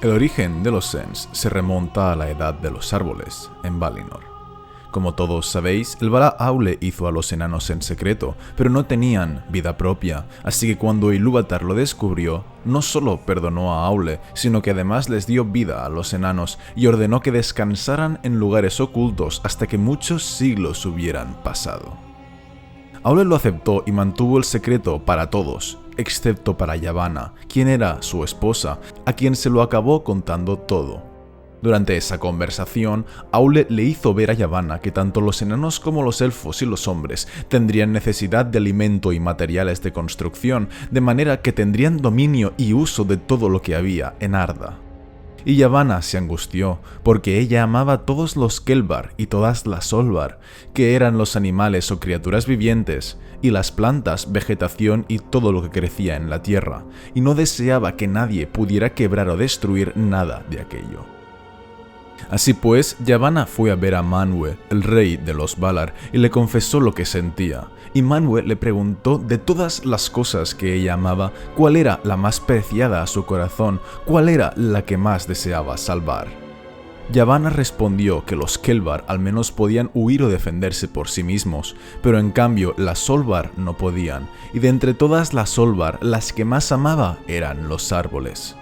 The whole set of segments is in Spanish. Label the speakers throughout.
Speaker 1: El origen de los Ents se remonta a la edad de los árboles, en Valinor. Como todos sabéis, el Vala Aule hizo a los enanos en secreto, pero no tenían vida propia, así que cuando Ilúvatar lo descubrió, no solo perdonó a Aule, sino que además les dio vida a los enanos y ordenó que descansaran en lugares ocultos hasta que muchos siglos hubieran pasado. Aule lo aceptó y mantuvo el secreto para todos, excepto para Yavanna, quien era su esposa, a quien se lo acabó contando todo. Durante esa conversación, Aule le hizo ver a Yavanna que tanto los enanos como los elfos y los hombres tendrían necesidad de alimento y materiales de construcción, de manera que tendrían dominio y uso de todo lo que había en Arda. Y Yavanna se angustió, porque ella amaba todos los Kelvar y todas las Olvar, que eran los animales o criaturas vivientes, y las plantas, vegetación y todo lo que crecía en la tierra, y no deseaba que nadie pudiera quebrar o destruir nada de aquello. Así pues, Yavanna fue a ver a Manwë, el rey de los Valar, y le confesó lo que sentía, y Manwë le preguntó de todas las cosas que ella amaba, cuál era la más preciada a su corazón, cuál era la que más deseaba salvar. Yavanna respondió que los Kelvar al menos podían huir o defenderse por sí mismos, pero en cambio las Olvar no podían, y de entre todas las Olvar, las que más amaba eran los árboles.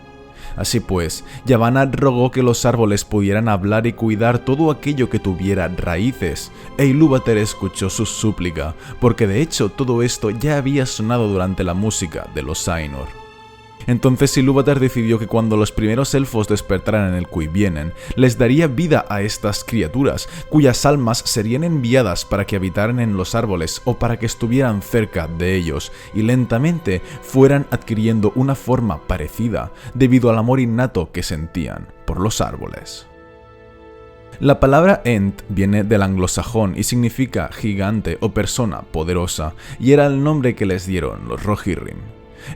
Speaker 1: Así pues, Yavanna rogó que los árboles pudieran hablar y cuidar todo aquello que tuviera raíces, e Ilúvatar escuchó su súplica, porque de hecho todo esto ya había sonado durante la música de los Ainur. Entonces Ilúvatar decidió que cuando los primeros elfos despertaran en el Cuivienen, les daría vida a estas criaturas, cuyas almas serían enviadas para que habitaran en los árboles o para que estuvieran cerca de ellos, y lentamente fueran adquiriendo una forma parecida, debido al amor innato que sentían por los árboles. La palabra Ent viene del anglosajón y significa gigante o persona poderosa, y era el nombre que les dieron los Rohirrim.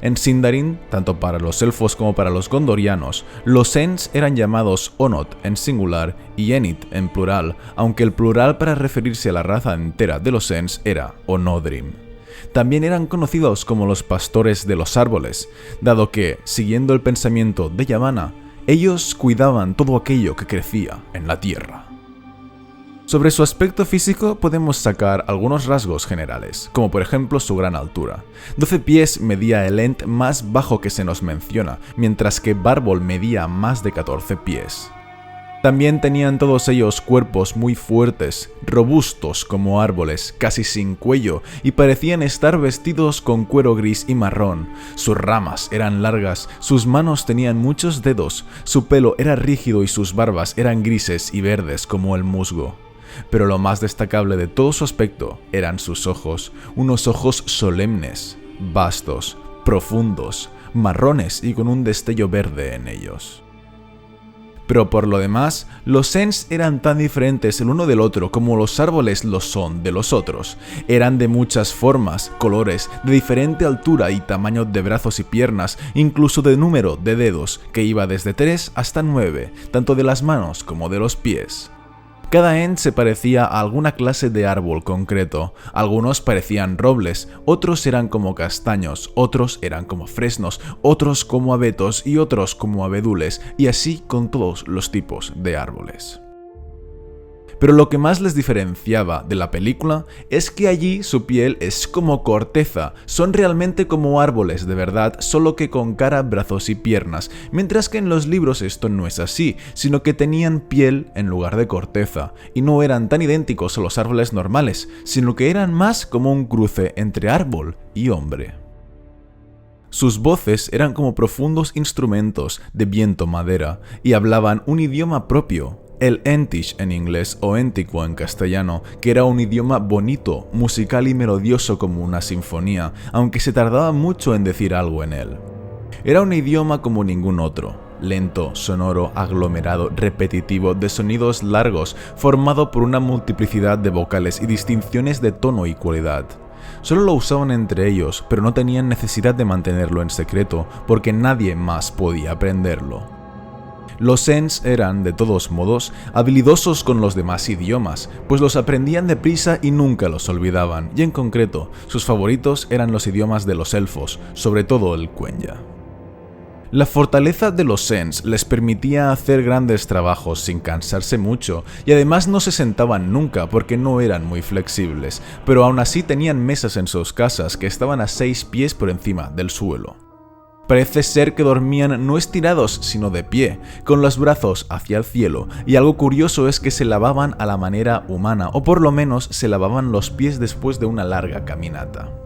Speaker 1: En Sindarin, tanto para los elfos como para los gondorianos, los Ents eran llamados Onot en singular y Enit en plural, aunque el plural para referirse a la raza entera de los Ents era Onodrim. También eran conocidos como los pastores de los árboles, dado que, siguiendo el pensamiento de Yavanna, ellos cuidaban todo aquello que crecía en la tierra. Sobre su aspecto físico podemos sacar algunos rasgos generales, como por ejemplo su gran altura. 12 pies medía el Ent más bajo que se nos menciona, mientras que Barbol medía más de 14 pies. También tenían todos ellos cuerpos muy fuertes, robustos como árboles, casi sin cuello, y parecían estar vestidos con cuero gris y marrón. Sus ramas eran largas, sus manos tenían muchos dedos, su pelo era rígido y sus barbas eran grises y verdes como el musgo. Pero lo más destacable de todo su aspecto eran sus ojos, unos ojos solemnes, vastos, profundos, marrones y con un destello verde en ellos. Pero por lo demás, los Ents eran tan diferentes el uno del otro como los árboles lo son de los otros. Eran de muchas formas, colores, de diferente altura y tamaño de brazos y piernas, incluso de número de dedos, que iba desde 3 hasta 9, tanto de las manos como de los pies. Cada Ent se parecía a alguna clase de árbol concreto. Algunos parecían robles, otros eran como castaños, otros eran como fresnos, otros como abetos y otros como abedules, y así con todos los tipos de árboles. Pero lo que más les diferenciaba de la película es que allí su piel es como corteza, son realmente como árboles de verdad, solo que con cara, brazos y piernas, mientras que en los libros esto no es así, sino que tenían piel en lugar de corteza, y no eran tan idénticos a los árboles normales, sino que eran más como un cruce entre árbol y hombre. Sus voces eran como profundos instrumentos de viento-madera, y hablaban un idioma propio, el Entish en inglés o Éntico en castellano, que era un idioma bonito, musical y melodioso como una sinfonía, aunque se tardaba mucho en decir algo en él. Era un idioma como ningún otro, lento, sonoro, aglomerado, repetitivo, de sonidos largos, formado por una multiplicidad de vocales y distinciones de tono y cualidad. Solo lo usaban entre ellos, pero no tenían necesidad de mantenerlo en secreto, porque nadie más podía aprenderlo. Los Ents eran, de todos modos, habilidosos con los demás idiomas, pues los aprendían deprisa y nunca los olvidaban, y en concreto, sus favoritos eran los idiomas de los elfos, sobre todo el Quenya. La fortaleza de los Ents les permitía hacer grandes trabajos sin cansarse mucho y además no se sentaban nunca porque no eran muy flexibles, pero aún así tenían mesas en sus casas que estaban a 6 pies por encima del suelo. Parece ser que dormían no estirados sino de pie, con los brazos hacia el cielo, y algo curioso es que se lavaban a la manera humana, o por lo menos se lavaban los pies después de una larga caminata.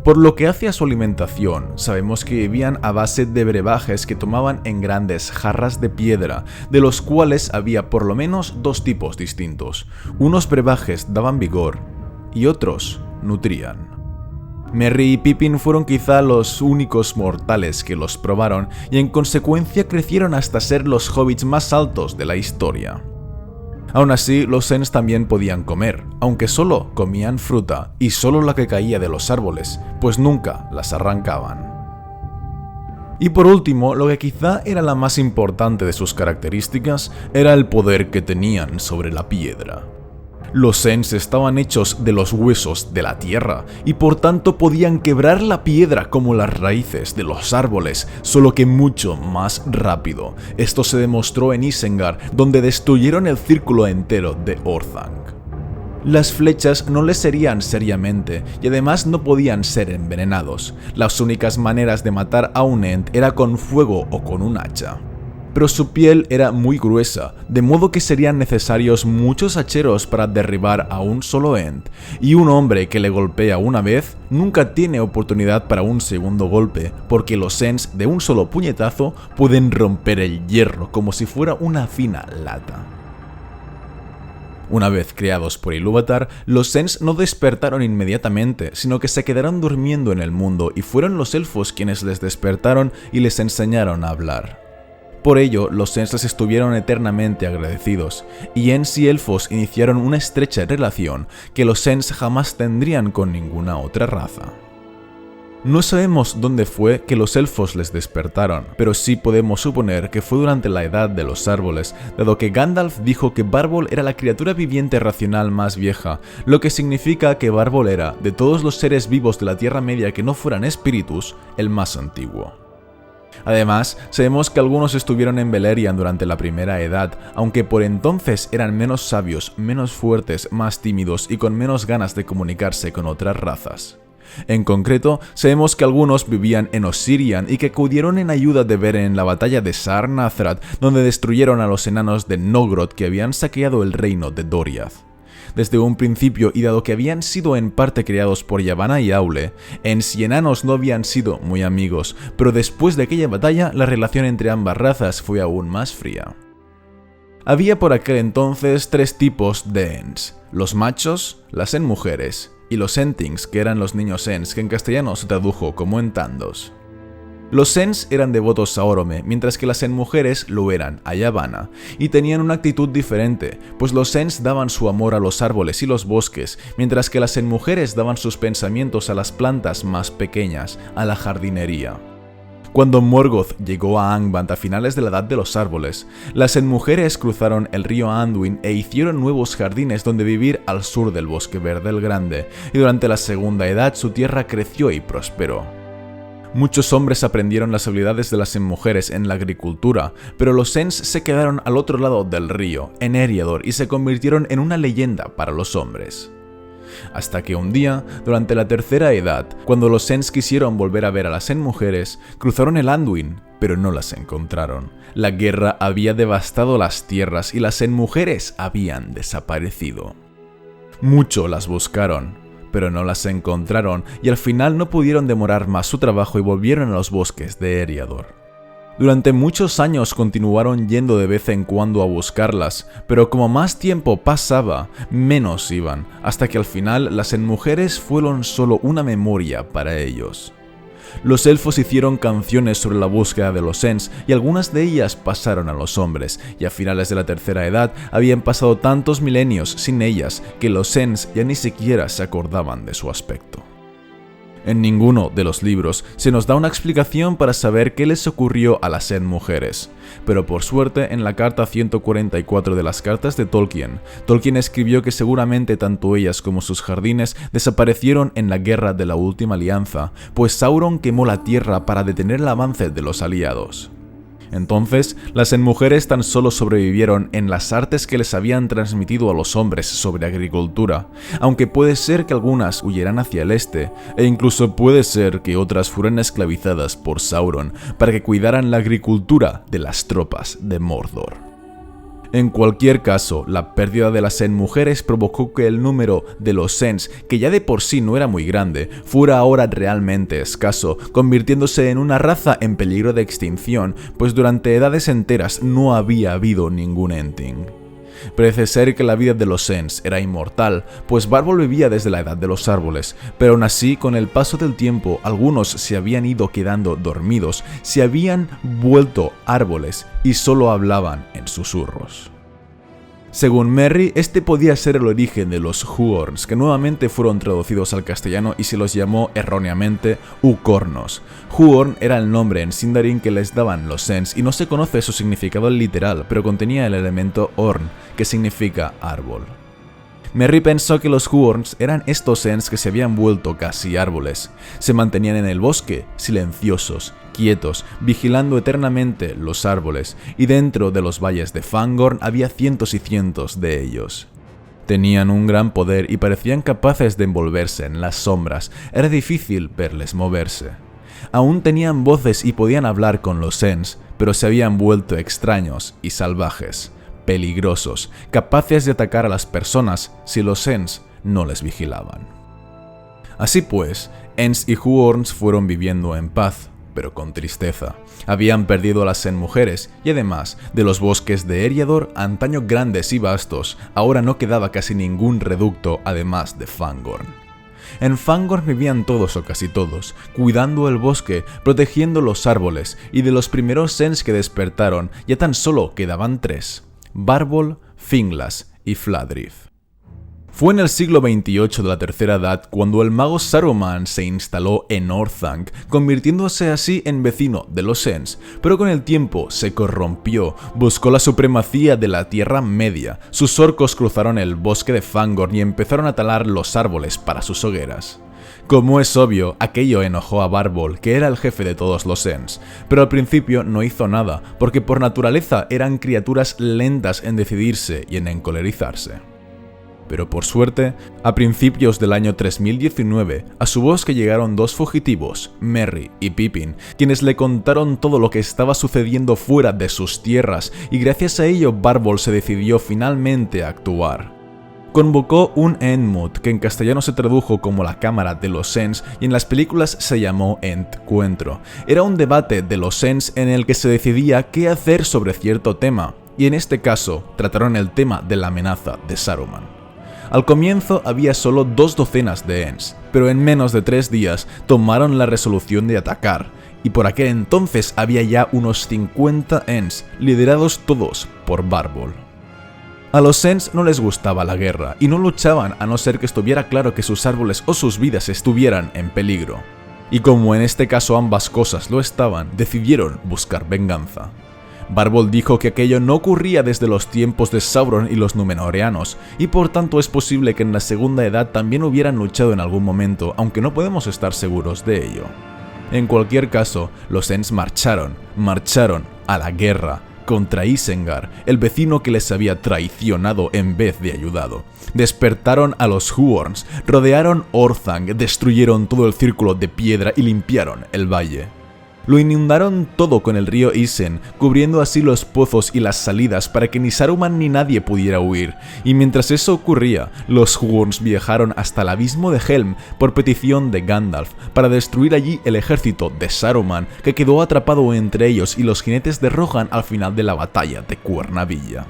Speaker 1: Por lo que hace a su alimentación, sabemos que vivían a base de brebajes que tomaban en grandes jarras de piedra, de los cuales había por lo menos 2 tipos distintos. Unos brebajes daban vigor y otros nutrían. Merry y Pippin fueron quizá los únicos mortales que los probaron y en consecuencia crecieron hasta ser los hobbits más altos de la historia. Aún así, los Ents también podían comer, aunque solo comían fruta y solo la que caía de los árboles, pues nunca las arrancaban. Y por último, lo que quizá era la más importante de sus características era el poder que tenían sobre la piedra. Los Ents estaban hechos de los huesos de la tierra y por tanto podían quebrar la piedra como las raíces de los árboles, solo que mucho más rápido. Esto se demostró en Isengard, donde destruyeron el círculo entero de Orthanc. Las flechas no les herían seriamente y además no podían ser envenenados. Las únicas maneras de matar a un Ent era con fuego o con un hacha. Pero su piel era muy gruesa, de modo que serían necesarios muchos hacheros para derribar a un solo Ent, y un hombre que le golpea una vez nunca tiene oportunidad para un segundo golpe, porque los Ents de un solo puñetazo pueden romper el hierro como si fuera una fina lata. Una vez creados por Ilúvatar, los Ents no despertaron inmediatamente, sino que se quedaron durmiendo en el mundo y fueron los elfos quienes les despertaron y les enseñaron a hablar. Por ello, los Ents les estuvieron eternamente agradecidos, y Ents y elfos iniciaron una estrecha relación que los Ents jamás tendrían con ninguna otra raza. No sabemos dónde fue que los elfos les despertaron, pero sí podemos suponer que fue durante la Edad de los Árboles, dado que Gandalf dijo que Bárbol era la criatura viviente racional más vieja, lo que significa que Bárbol era, de todos los seres vivos de la Tierra Media que no fueran espíritus, el más antiguo. Además, sabemos que algunos estuvieron en Beleriand durante la Primera Edad, aunque por entonces eran menos sabios, menos fuertes, más tímidos y con menos ganas de comunicarse con otras razas. En concreto, sabemos que algunos vivían en Osirian y que acudieron en ayuda de Beren en la batalla de Sarnathrath, donde destruyeron a los enanos de Nogrod que habían saqueado el reino de Doriath. Desde un principio, y dado que habían sido en parte creados por Yavanna y Aule, Ents y enanos no habían sido muy amigos, pero después de aquella batalla la relación entre ambas razas fue aún más fría. Había por aquel entonces 3 tipos de Ents: los machos, las Ent-mujeres y los Entings, que eran los niños Ents, que en castellano se tradujo como Entandos. Los Ents eran devotos a Orome, mientras que las Ent-mujeres lo eran a Yavanna, y tenían una actitud diferente, pues los Ents daban su amor a los árboles y los bosques, mientras que las Ent-mujeres daban sus pensamientos a las plantas más pequeñas, a la jardinería. Cuando Morgoth llegó a Angband a finales de la Edad de los Árboles, las Ent-mujeres cruzaron el río Anduin e hicieron nuevos jardines donde vivir al sur del Bosque Verde el Grande, y durante la Segunda Edad su tierra creció y prosperó. Muchos hombres aprendieron las habilidades de las Ent-mujeres en la agricultura, pero los Ents se quedaron al otro lado del río, en Eriador, y se convirtieron en una leyenda para los hombres. Hasta que un día, durante la Tercera Edad, cuando los Ents quisieron volver a ver a las Ent-mujeres, cruzaron el Anduin, pero no las encontraron. La guerra había devastado las tierras y las Ent-mujeres habían desaparecido. Mucho las buscaron, pero no las encontraron y al final no pudieron demorar más su trabajo y volvieron a los bosques de Eriador. Durante muchos años continuaron yendo de vez en cuando a buscarlas, pero como más tiempo pasaba, menos iban, hasta que al final las Ent-mujeres fueron solo una memoria para ellos. Los elfos hicieron canciones sobre la búsqueda de los Ents y algunas de ellas pasaron a los hombres, y a finales de la Tercera Edad habían pasado tantos milenios sin ellas que los Ents ya ni siquiera se acordaban de su aspecto. En ninguno de los libros se nos da una explicación para saber qué les ocurrió a las mujeres, pero por suerte en la carta 144 de las cartas de Tolkien, Tolkien escribió que seguramente tanto ellas como sus jardines desaparecieron en la guerra de la Última Alianza, pues Sauron quemó la tierra para detener el avance de los aliados. Entonces, las mujeres tan solo sobrevivieron en las artes que les habían transmitido a los hombres sobre agricultura, aunque puede ser que algunas huyeran hacia el este, e incluso puede ser que otras fueran esclavizadas por Sauron para que cuidaran la agricultura de las tropas de Mordor. En cualquier caso, la pérdida de las mujeres provocó que el número de los Ents, que ya de por sí no era muy grande, fuera ahora realmente escaso, convirtiéndose en una raza en peligro de extinción, pues durante edades enteras no había habido ningún Entling. Parece ser que la vida de los Ents era inmortal, pues Barbol vivía desde la edad de los árboles, pero aún así, con el paso del tiempo, algunos se habían ido quedando dormidos, se habían vuelto árboles y solo hablaban en susurros. Según Merry, este podía ser el origen de los Huorns, que nuevamente fueron traducidos al castellano y se los llamó erróneamente Ucornos. Huorn era el nombre en Sindarin que les daban los Ents y no se conoce su significado literal, pero contenía el elemento Orn, que significa árbol. Merry pensó que los Huorns eran estos Ents que se habían vuelto casi árboles. Se mantenían en el bosque, silenciosos, quietos, vigilando eternamente los árboles, y dentro de los valles de Fangorn había cientos y cientos de ellos. Tenían un gran poder y parecían capaces de envolverse en las sombras, era difícil verles moverse. Aún tenían voces y podían hablar con los Ents, pero se habían vuelto extraños y salvajes, peligrosos, capaces de atacar a las personas si los Ents no les vigilaban. Así pues, Ents y Huorns fueron viviendo en paz, pero con tristeza. Habían perdido a las mujeres y además de los bosques de Eriador, antaño grandes y vastos, ahora no quedaba casi ningún reducto además de Fangorn. En Fangorn vivían todos o casi todos, cuidando el bosque, protegiendo los árboles, y de los primeros Ents que despertaron ya tan solo quedaban tres: Barbol, Finglas y Fladrith. Fue en el siglo XXVIII de la Tercera Edad cuando el mago Saruman se instaló en Orthanc, convirtiéndose así en vecino de los Ents, pero con el tiempo se corrompió, buscó la supremacía de la Tierra Media, sus orcos cruzaron el bosque de Fangorn y empezaron a talar los árboles para sus hogueras. Como es obvio, aquello enojó a Barbol, que era el jefe de todos los Ents, pero al principio no hizo nada, porque por naturaleza eran criaturas lentas en decidirse y en encolerizarse. Pero por suerte, a principios del año 3019, a su bosque llegaron dos fugitivos, Merry y Pippin, quienes le contaron todo lo que estaba sucediendo fuera de sus tierras, y gracias a ello Barbol se decidió finalmente a actuar. Convocó un Entmoot, que en castellano se tradujo como la Cámara de los Ents y en las películas se llamó Entcuentro. Era un debate de los Ents en el que se decidía qué hacer sobre cierto tema, y en este caso trataron el tema de la amenaza de Saruman. Al comienzo había solo 2 docenas de Ents, pero en menos de 3 días tomaron la resolución de atacar, y por aquel entonces había ya unos 50 Ents, liderados todos por Barbol. A los Ents no les gustaba la guerra, y no luchaban a no ser que estuviera claro que sus árboles o sus vidas estuvieran en peligro. Y como en este caso ambas cosas lo estaban, decidieron buscar venganza. Barbol dijo que aquello no ocurría desde los tiempos de Sauron y los Númenóreanos, y por tanto es posible que en la Segunda Edad también hubieran luchado en algún momento, aunque no podemos estar seguros de ello. En cualquier caso, los Ents marcharon a la guerra contra Isengard, el vecino que les había traicionado en vez de ayudado. Despertaron a los Huorns, rodearon Orthanc, destruyeron todo el círculo de piedra y limpiaron el valle. Lo inundaron todo con el río Isen, cubriendo así los pozos y las salidas para que ni Saruman ni nadie pudiera huir, y mientras eso ocurría, los Huorns viajaron hasta el abismo de Helm por petición de Gandalf, para destruir allí el ejército de Saruman, que quedó atrapado entre ellos y los jinetes de Rohan al final de la batalla de Cuernavilla.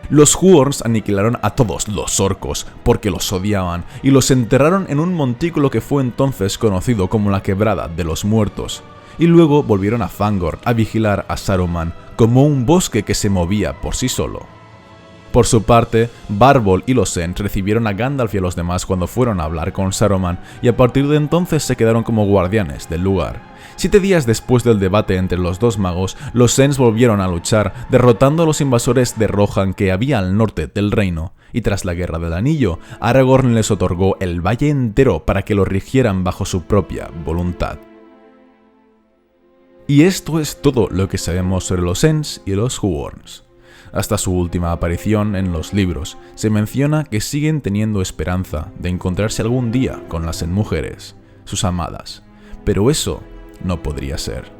Speaker 1: Los Huorns aniquilaron a todos los orcos, porque los odiaban, y los enterraron en un montículo que fue entonces conocido como la Quebrada de los Muertos. Y luego volvieron a Fangorn a vigilar a Saruman como un bosque que se movía por sí solo. Por su parte, Bárbol y los Ents recibieron a Gandalf y a los demás cuando fueron a hablar con Saruman, y a partir de entonces se quedaron como guardianes del lugar. 7 días después del debate entre los dos magos, los Ents volvieron a luchar, derrotando a los invasores de Rohan que había al norte del reino, y tras la Guerra del Anillo, Aragorn les otorgó el valle entero para que lo rigieran bajo su propia voluntad. Y esto es todo lo que sabemos sobre los Ents y los Huorns. Hasta su última aparición en los libros, se menciona que siguen teniendo esperanza de encontrarse algún día con las Ent mujeres, sus amadas, pero eso no podría ser.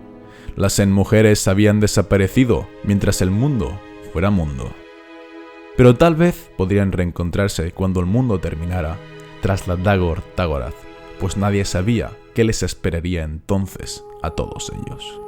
Speaker 1: Las Ent mujeres habían desaparecido mientras el mundo fuera mundo. Pero tal vez podrían reencontrarse cuando el mundo terminara, tras la Dagor Tagorath, pues nadie sabía qué les esperaría entonces a todos ellos.